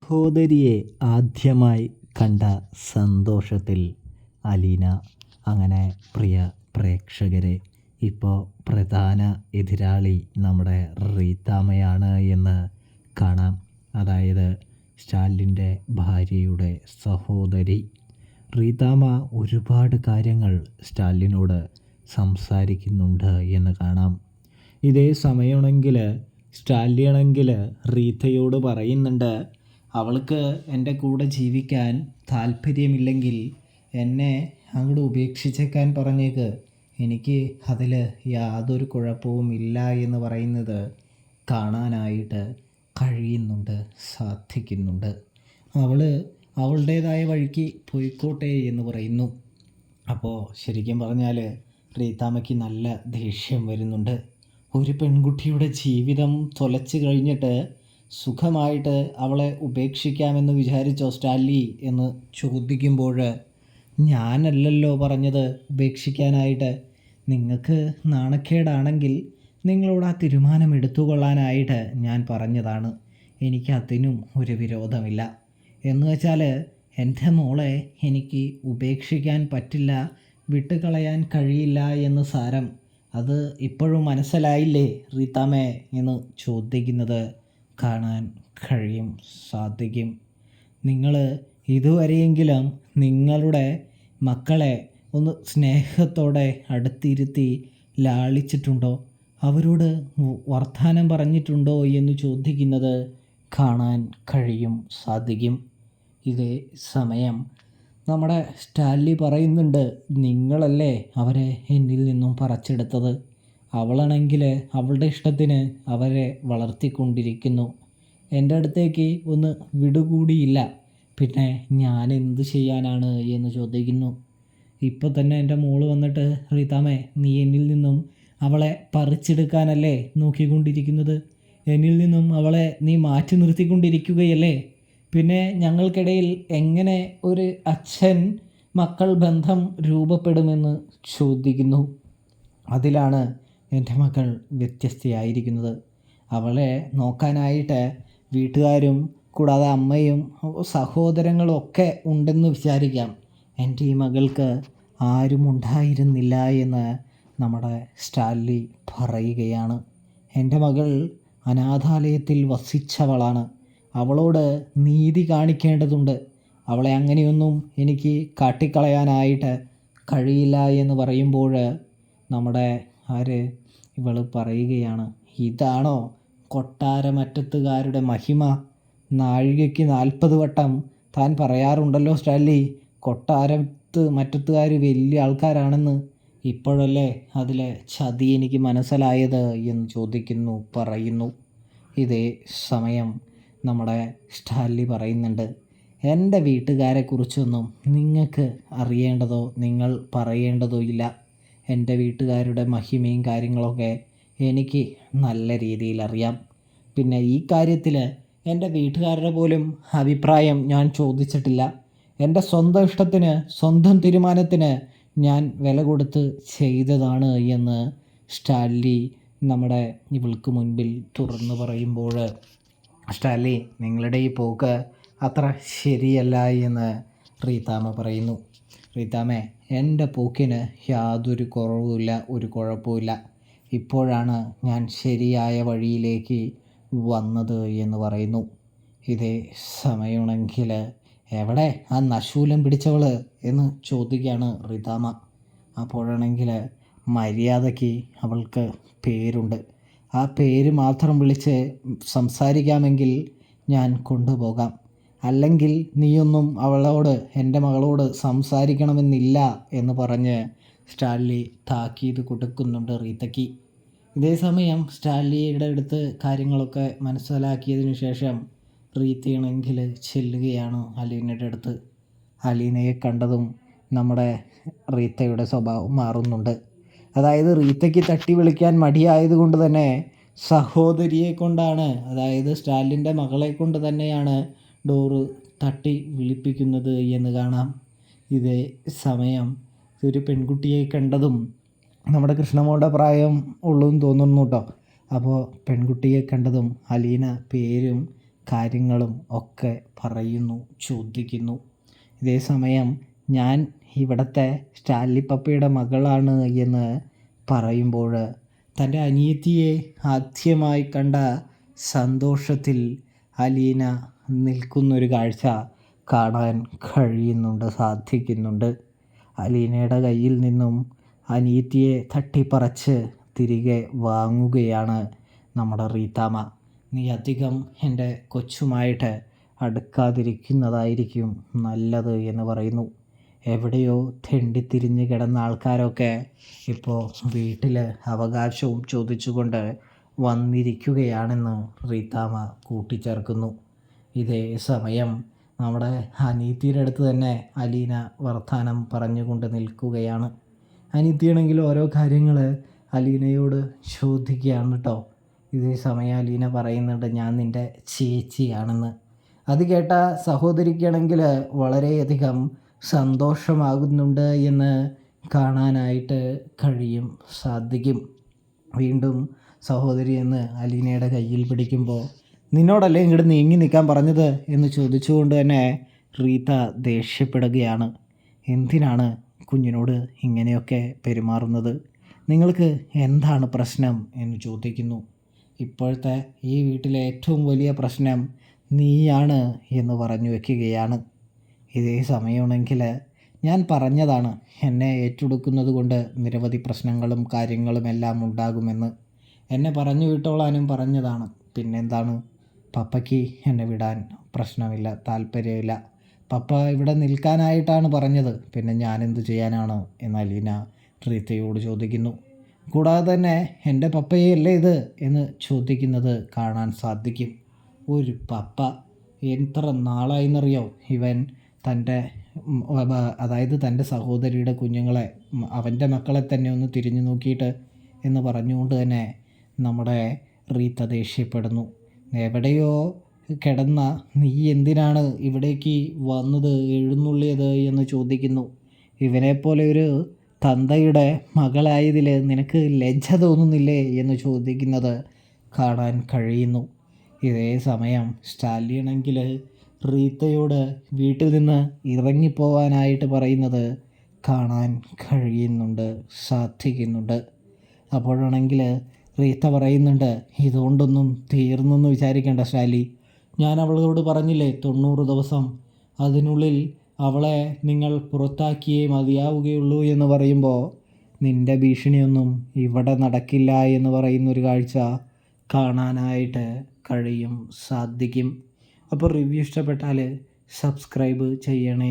സഹോദരിയെ ആദ്യമായി കണ്ട സന്തോഷത്തിൽ അലീന അങ്ങനെ പ്രിയ പ്രേക്ഷകരെ ഇപ്പോൾ പ്രധാന എതിരാളി നമ്മുടെ റീത്താമ്മയാണ് എന്ന് കാണാം. അതായത് സ്റ്റാലിൻ്റെ ഭാര്യയുടെ സഹോദരി റീത്താമ്മ ഒരുപാട് കാര്യങ്ങൾ സ്റ്റാലിനോട് സംസാരിക്കുന്നുണ്ട് എന്ന് കാണാം. ഇതേ സമയമാണെങ്കിൽ സ്റ്റാലിനാണെങ്കിൽ റീത്തയോട് പറയുന്നുണ്ട്, അവൾക്ക് എൻ്റെ കൂടെ ജീവിക്കാൻ താല്പര്യമില്ലെങ്കിൽ എന്നെ അങ്ങോട്ട് ഉപേക്ഷിച്ചേക്കാൻ പറഞ്ഞേക്ക്, എനിക്ക് അതിൽ യാതൊരു കുഴപ്പവും ഇല്ല എന്ന് പറയുന്നത് കാണാനായിട്ട് കഴിയുന്നുണ്ട്, സാധിക്കുന്നുണ്ട്. അവൾ അവളുടേതായ വഴിക്ക് പോയിക്കോട്ടെ എന്ന് പറയുന്നു. അപ്പോൾ ശരിക്കും പറഞ്ഞാൽ റീത്താമ്മയ്ക്ക് നല്ല ദേഷ്യം വരുന്നുണ്ട്. ഒരു പെൺകുട്ടിയുടെ ജീവിതം തുലച്ച് കഴിഞ്ഞിട്ട് സുഖമായിട്ട് അവളെ ഉപേക്ഷിക്കാമെന്ന് വിചാരിച്ചോ സ്റ്റാൻലി എന്ന് ചോദിക്കുമ്പോൾ, ഞാനല്ലല്ലോ പറഞ്ഞത് ഉപേക്ഷിക്കാനായിട്ട്. നിങ്ങൾക്ക് നാണക്കേടാണെങ്കിൽ നിങ്ങളോട് ആ തീരുമാനം എടുത്തുകൊള്ളാനായിട്ട് ഞാൻ പറഞ്ഞതാണ്. എനിക്ക് അതിനും ഒരു വിരോധമില്ല. എന്ന് വെച്ചാൽ എൻ്റെ മോളെ എനിക്ക് ഉപേക്ഷിക്കാൻ പറ്റില്ല, വിട്ടുകളയാൻ കഴിയില്ല എന്ന് സാരം. അത് ഇപ്പോഴും മനസ്സിലായില്ലേ റീത്താമ്മേ എന്ന് ചോദിക്കുന്നത് കാണാൻ കഴിയും, സാധിക്കും. നിങ്ങൾ ഇതുവരെയെങ്കിലും നിങ്ങളുടെ മക്കളെ ഒന്ന് സ്നേഹത്തോടെ അടുത്തിരുത്തി ലാളിച്ചിട്ടുണ്ടോ? അവരോട് വർത്തമാനം പറഞ്ഞിട്ടുണ്ടോ എന്ന് ചോദിക്കുന്നത് കാണാൻ കഴിയും, സാധിക്കും. ഇതേ സമയം നമ്മുടെ സ്റ്റാൻലി പറയുന്നുണ്ട്, നിങ്ങളല്ലേ അവരെ എന്നിൽ നിന്നും പറിച്ചെടുത്തത്. അവളാണെങ്കിൽ അവളുടെ ഇഷ്ടത്തിന് അവരെ വളർത്തിക്കൊണ്ടിരിക്കുന്നു. എൻ്റെ അടുത്തേക്ക് ഒന്ന് വിടുകൂടിയില്ല. പിന്നെ ഞാൻ എന്ത് ചെയ്യാനാണ് എന്ന് ചോദിക്കുന്നു. ഇപ്പോൾ തന്നെ എൻ്റെ മോള് വന്നിട്ട്, റീത്താമ്മേ നീ എന്നിൽ നിന്നും അവളെ പറിച്ചെടുക്കാനല്ലേ നോക്കിക്കൊണ്ടിരിക്കുന്നത്? എന്നിൽ നിന്നും അവളെ നീ മാറ്റി നിർത്തിക്കൊണ്ടിരിക്കുകയല്ലേ? പിന്നെ ഞങ്ങൾക്കിടയിൽ എങ്ങനെ ഒരു അച്ഛൻ മക്കൾ ബന്ധം രൂപപ്പെടുമെന്ന് ചോദിക്കുന്നു. അതിലാണ് എൻ്റെ മകൾ വ്യത്യസ്തയായിരിക്കുന്നത്. അവളെ നോക്കാനായിട്ട് വീട്ടുകാരും കൂടാതെ അമ്മയും സഹോദരങ്ങളും ഒക്കെ ഉണ്ടെന്ന് വിചാരിക്കാം. എൻ്റെ ഈ മകൾക്ക് ആരും ഉണ്ടായിരുന്നില്ല എന്ന് നമ്മുടെ സ്റ്റാൻലി പറയുകയാണ്. എൻ്റെ മകൾ അനാഥാലയത്തിൽ വസിച്ചവളാണ്. അവളോട് നീതി കാണിക്കേണ്ടതുണ്ട്. അവളെ അങ്ങനെയൊന്നും എനിക്ക് കാട്ടിക്കളയാനായിട്ട് കഴിയില്ല എന്ന് പറയുമ്പോൾ നമ്മുടെ ഇവൾ പറയുകയാണ്, ഇതാണോ കൊട്ടാരമറ്റത്തുകാരുടെ മഹിമ? നാഴികയ്ക്ക് 40 വട്ടം താൻ പറയാറുണ്ടല്ലോ സ്റ്റാൻലി, മറ്റത്തുകാർ വലിയ ആൾക്കാരാണെന്ന്. ഇപ്പോഴല്ലേ അതിലെ ചതി എനിക്ക് മനസ്സിലായത് എന്ന് പറയുന്നു. ഇതേ സമയം നമ്മുടെ സ്റ്റാൻലി പറയുന്നുണ്ട്, എൻ്റെ വീട്ടുകാരെക്കുറിച്ചൊന്നും നിങ്ങൾക്ക് അറിയേണ്ടതോ നിങ്ങൾ പറയേണ്ടതോ ഇല്ല. എൻ്റെ വീട്ടുകാരുടെ മഹിമയും കാര്യങ്ങളൊക്കെ എനിക്ക് നല്ല രീതിയിൽ അറിയാം. പിന്നെ ഈ കാര്യത്തിൽ എൻ്റെ വീട്ടുകാരുടെ പോലും അഭിപ്രായം ഞാൻ ചോദിച്ചിട്ടില്ല. എൻ്റെ സ്വന്തം ഇഷ്ടത്തിന്, സ്വന്തം തീരുമാനത്തിന് ഞാൻ വില കൊടുത്ത് ചെയ്തതാണ് എന്ന് സ്റ്റാൻലി നമ്മുടെ ഇവൾക്ക് മുൻപിൽ തുറന്നു പറയുമ്പോൾ, സ്റ്റാൻലി നിങ്ങളുടെ ഈ പോക്ക് അത്ര ശരിയല്ല എന്ന് റീത്താമ്മ പറയുന്നു. റീത്താമ്മേ, എൻ്റെ പോക്കിന് യാതൊരു കുറവുമില്ല, ഒരു കുഴപ്പമില്ല. ഇപ്പോഴാണ് ഞാൻ ശരിയായ വഴിയിലേക്ക് വന്നത് എന്ന് പറയുന്നു. ഇതേ സമയമാണെങ്കിൽ എവിടെ ആ നശൂലം പിടിച്ചവൾ എന്ന് ചോദിക്കുകയാണ് റീത്താമ്മ. അപ്പോഴാണെങ്കിൽ മര്യാദയ്ക്ക് അവൾക്ക് പേരുണ്ട്. ആ പേര് മാത്രം വിളിച്ച് സംസാരിക്കാമെങ്കിൽ ഞാൻ കൊണ്ടുപോകാം. അല്ലെങ്കിൽ നീയൊന്നും അവളോട്, എൻ്റെ മകളോട് സംസാരിക്കണമെന്നില്ല എന്ന് പറഞ്ഞ് സ്റ്റാൻലി താക്കീത് കൊടുക്കുന്നുണ്ട് റീത്തയ്ക്ക്. ഇതേ സമയം സ്റ്റാൻലിയുടെ അടുത്ത് കാര്യങ്ങളൊക്കെ മനസ്സിലാക്കിയതിനു ശേഷം റീത്തയാണെങ്കിൽ ചെല്ലുകയാണ് അലീനയുടെ അടുത്ത്. അലീനയെ കണ്ടതും നമ്മുടെ റീത്തയുടെ സ്വഭാവം മാറുന്നുണ്ട്. അതായത് റീത്തയ്ക്ക് തട്ടി വിളിക്കാൻ മടിയായതുകൊണ്ട് തന്നെ സഹോദരിയെ കൊണ്ടാണ്, അതായത് സ്റ്റാലിൻ്റെ മകളെ കൊണ്ട് തന്നെയാണ് ഡോറ് തട്ടി വിളിപ്പിക്കുന്നത് എന്ന് കാണാം. ഇതേ സമയം ഒരു പെൺകുട്ടിയെ കണ്ടതും നമ്മുടെ കൃഷ്ണമോളുടെ പ്രായം ഉള്ളൂ എന്ന് തോന്നുന്നു കേട്ടോ. അപ്പോൾ പെൺകുട്ടിയെ കണ്ടതും അലീന പേരും കാര്യങ്ങളും ഒക്കെ പറയുന്നു, ചോദിക്കുന്നു. ഇതേ സമയം ഞാൻ ഇവിടുത്തെ സ്റ്റാൻലി പപ്പയുടെ മകളാണ് എന്ന് പറയുമ്പോൾ തൻ്റെ അനിയത്തിയെ ആദ്യമായി കണ്ട സന്തോഷത്തിൽ അലീന നിൽക്കുന്നൊരു കാഴ്ച കാണാൻ സാധിക്കുന്നുണ്ട്. അലീനയുടെ കയ്യിൽ നിന്നും അനിയത്തിയെ തട്ടിപ്പറിച്ച് തിരികെ വാങ്ങുകയാണ് നമ്മുടെ റീത്താമ്മ. നീ അധികം എൻ്റെ കൊച്ചുമായിട്ട് അടുക്കാതിരിക്കുന്നതായിരിക്കും നല്ലത് എന്ന് പറയുന്നു. എവിടെയോ തെണ്ടിത്തിരിഞ്ഞ് കിടന്ന ആൾക്കാരൊക്കെ ഇപ്പോൾ വീട്ടിൽ അവകാശവും ചോദിച്ചുകൊണ്ട് വന്നിരിക്കുകയാണെന്ന് റീത്താമ്മ കൂട്ടിച്ചേർക്കുന്നു. ഇതേ സമയം നമ്മുടെ അനീത്തിയുടെ അടുത്ത് തന്നെ അലീന വർത്തമാനം പറഞ്ഞുകൊണ്ട് നിൽക്കുകയാണ്. അനീത്തിയാണെങ്കിൽ ഓരോ കാര്യങ്ങൾ അലീനയോട് ചോദിക്കുകയാണ് കേട്ടോ. ഇതേ സമയം അലീന പറയുന്നുണ്ട്, ഞാൻ നിൻ്റെ ചേച്ചിയാണെന്ന്. അത് കേട്ട സഹോദരിക്കാണെങ്കിൽ വളരെയധികം സന്തോഷമാകുന്നുണ്ട് എന്ന് കാണാനായിട്ട് സാധിക്കും. വീണ്ടും സഹോദരി എന്ന് അലീനയുടെ കയ്യിൽ പിടിക്കുമ്പോൾ, നിന്നോടല്ലേ ഇങ്ങോട്ട് നീങ്ങി നിൽക്കാൻ പറഞ്ഞത് എന്ന് ചോദിച്ചുകൊണ്ട് തന്നെ റീത്ത ദേഷ്യപ്പെടുകയാണ്. എന്തിനാണ് കുഞ്ഞിനോട് ഇങ്ങനെയൊക്കെ പെരുമാറുന്നത്? നിങ്ങൾക്ക് എന്താണ് പ്രശ്നം എന്ന് ചോദിക്കുന്നു. ഇപ്പോഴത്തെ ഈ വീട്ടിലെ ഏറ്റവും വലിയ പ്രശ്നം നീയാണ് എന്ന് പറഞ്ഞു വയ്ക്കുകയാണ്. ഇതേ സമയമാണെങ്കിൽ ഞാൻ പറഞ്ഞതാണ്, എന്നെ ഏറ്റെടുക്കുന്നത് കൊണ്ട് നിരവധി പ്രശ്നങ്ങളും കാര്യങ്ങളും എല്ലാം ഉണ്ടാകുമെന്ന്. എന്നെ പറഞ്ഞു വിട്ടോളാനും പറഞ്ഞതാണ്. പിന്നെന്താണ്, പപ്പയ്ക്ക് എന്നെ വിടാൻ പ്രശ്നമില്ല, താല്പര്യമില്ല. പപ്പ ഇവിടെ നിൽക്കാനായിട്ടാണ് പറഞ്ഞത്. പിന്നെ ഞാനെന്ത് ചെയ്യാനാണ് എന്ന് അലീന റീത്തയോട് ചോദിക്കുന്നു. കൂടാതെ തന്നെ എൻ്റെ പപ്പയല്ലേ ഇത് എന്ന് ചോദിക്കുന്നത് കാണാൻ സാധിക്കും. ഒരു പപ്പ, എത്ര നാളായിന്നറിയോ ഇവൻ തൻ്റെ സഹോദരിയുടെ കുഞ്ഞുങ്ങളെ, അവൻ്റെ മക്കളെ തന്നെ ഒന്ന് തിരിഞ്ഞു നോക്കിയിട്ട് എന്ന് പറഞ്ഞുകൊണ്ട് തന്നെ നമ്മുടെ റീത്ത ദേഷ്യപ്പെടുന്നു. എവിടെയോ കിടന്ന നീ എന്തിനാണ് ഇവിടേക്ക് വന്നത്, എഴുന്നള്ളിയത് എന്ന് ചോദിക്കുന്നു. ഇവനെപ്പോലെ ഒരു തന്തയുടെ മകളായതിൽ നിനക്ക് ലജ്ജ തോന്നുന്നില്ലേ എന്ന് ചോദിക്കുന്നത് കാണാൻ കഴിയുന്നു. ഇതേ സമയം സ്റ്റാലിയാണെങ്കിൽ റീത്തയോട് വീട്ടിൽ നിന്ന് ഇറങ്ങിപ്പോവാനായിട്ട് പറയുന്നത് കാണാൻ സാധിക്കുന്നുണ്ട്. അപ്പോഴാണെങ്കിൽ റീത്ത പറയുന്നുണ്ട്, ഇതുകൊണ്ടൊന്നും തീർന്നെന്ന് വിചാരിക്കേണ്ട സ്റ്റാലി. ഞാൻ അവളോട് പറഞ്ഞില്ലേ 90 ദിവസം, അതിനുള്ളിൽ അവളെ നിങ്ങൾ പുറത്താക്കിയേ മതിയാവുകയുള്ളൂ എന്ന് പറയുമ്പോൾ നിൻ്റെ ഭീഷണിയൊന്നും ഇവിടെ നടക്കില്ല എന്ന് പറയുന്നൊരു കാഴ്ച കാണാനായിട്ട് സാധിക്കും. അപ്പോൾ റിവ്യൂ ഇഷ്ടപ്പെട്ടാൽ സബ്സ്ക്രൈബ് ചെയ്യണേ.